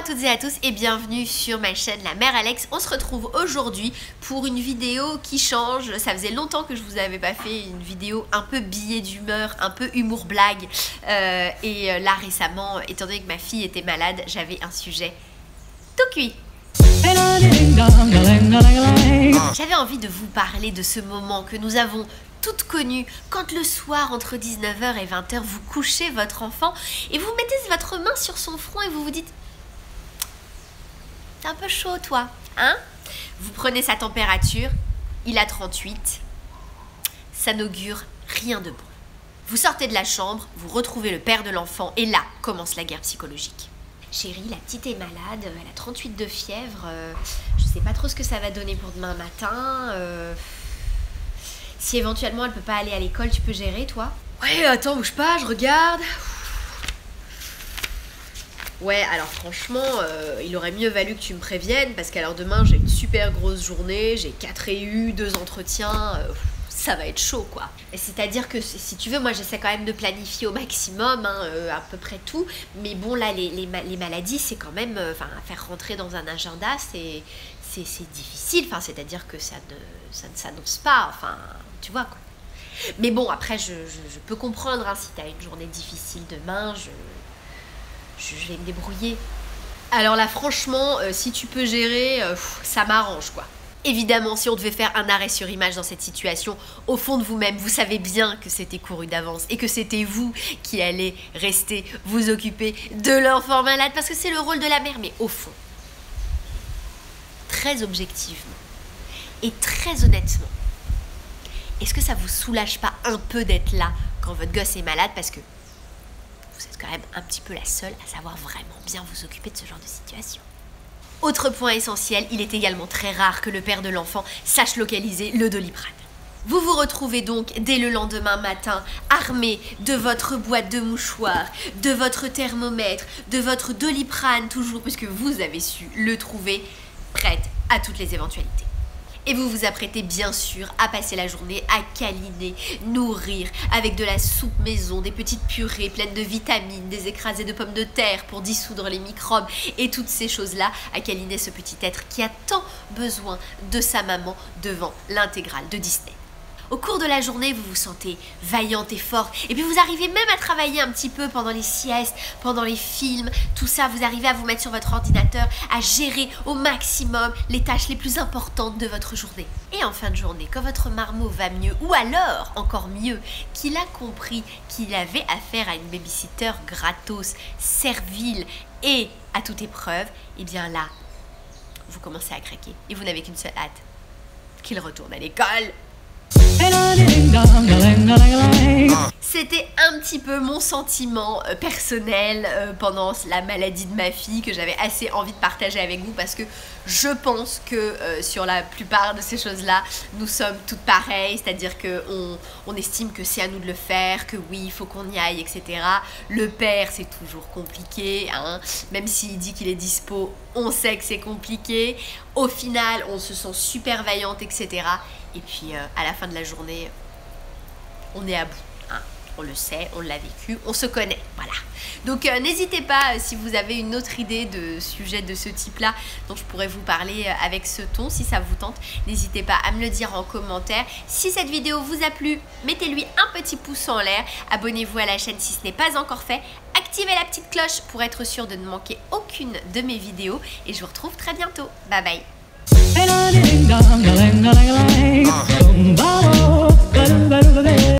toutes et à tous et bienvenue sur ma chaîne La Mère Alex. On se retrouve aujourd'hui pour une vidéo qui change. Ça faisait longtemps que je vous avais pas fait une vidéo un peu billet d'humeur, un peu humour blague. Là récemment, étant donné que ma fille était malade, j'avais un sujet tout cuit. J'avais envie de vous parler de ce moment que nous avons toutes connues quand le soir entre 19h et 20h vous couchez votre enfant et vous mettez votre main sur son front et vous vous dites t'es un peu chaud toi, hein? Vous prenez sa température, il a 38, ça n'augure rien de bon. Vous sortez de la chambre, vous retrouvez le père de l'enfant et là commence la guerre psychologique. Chérie, la petite est malade, elle a 38 de fièvre, je sais pas trop ce que ça va donner pour demain matin. Si éventuellement elle peut pas aller à l'école, tu peux gérer toi? Ouais, attends, bouge pas, je regarde. Ouais, alors franchement, il aurait mieux valu que tu me préviennes parce qu'alors demain j'ai une super grosse journée, j'ai 4 réus, 2 entretiens, ça va être chaud quoi. C'est-à-dire que si tu veux, moi j'essaie quand même de planifier au maximum, hein, à peu près tout, mais bon là les maladies c'est quand même, faire rentrer dans un agenda c'est difficile, c'est-à-dire que ça ne s'annonce pas, tu vois quoi. Mais bon après je peux comprendre, hein, si tu as une journée difficile demain, je vais me débrouiller. Alors là franchement, si tu peux gérer, ça m'arrange quoi. Évidemment, si on devait faire un arrêt sur image dans cette situation, au fond de vous-même, vous savez bien que c'était couru d'avance et que c'était vous qui allez rester vous occuper de l'enfant malade parce que c'est le rôle de la mère. Mais au fond, très objectivement et très honnêtement, est-ce que ça vous soulage pas un peu d'être là quand votre gosse est malade parce que vous êtes quand même un petit peu la seule à savoir vraiment bien vous occuper de ce genre de situation? Autre point essentiel, il est également très rare que le père de l'enfant sache localiser le Doliprane. Vous vous retrouvez donc dès le lendemain matin armé de votre boîte de mouchoirs, de votre thermomètre, de votre Doliprane toujours puisque vous avez su le trouver, prête à toutes les éventualités. Et vous vous apprêtez bien sûr à passer la journée à câliner, nourrir avec de la soupe maison, des petites purées pleines de vitamines, des écrasés de pommes de terre pour dissoudre les microbes et toutes ces choses-là, à câliner ce petit être qui a tant besoin de sa maman devant l'intégrale de Disney. Au cours de la journée, vous vous sentez vaillante et forte et puis vous arrivez même à travailler un petit peu pendant les siestes, pendant les films, tout ça, vous arrivez à vous mettre sur votre ordinateur, à gérer au maximum les tâches les plus importantes de votre journée. Et en fin de journée, quand votre marmot va mieux, ou alors, encore mieux, qu'il a compris qu'il avait affaire à une babysitter gratos, servile et à toute épreuve, et bien là, vous commencez à craquer et vous n'avez qu'une seule hâte, qu'il retourne à l'école. C'était un petit peu mon sentiment personnel pendant la maladie de ma fille que j'avais assez envie de partager avec vous parce que je pense que sur la plupart de ces choses-là, nous sommes toutes pareilles, c'est-à-dire qu'on estime que c'est à nous de le faire, que oui, il faut qu'on y aille, etc. Le père, c'est toujours compliqué, hein. Même s'il dit qu'il est dispo, on sait que c'est compliqué. Au final, on se sent super vaillante, etc. Et puis à la fin de la journée, on est à bout. Hein. On le sait, on l'a vécu, on se connaît. Voilà. Donc n'hésitez pas, si vous avez une autre idée de sujet de ce type-là, dont je pourrais vous parler avec ce ton, si ça vous tente, n'hésitez pas à me le dire en commentaire. Si cette vidéo vous a plu, mettez-lui un petit pouce en l'air. Abonnez-vous à la chaîne si ce n'est pas encore fait. Activez la petite cloche pour être sûr de ne manquer aucune de mes vidéos. Et je vous retrouve très bientôt. Bye bye.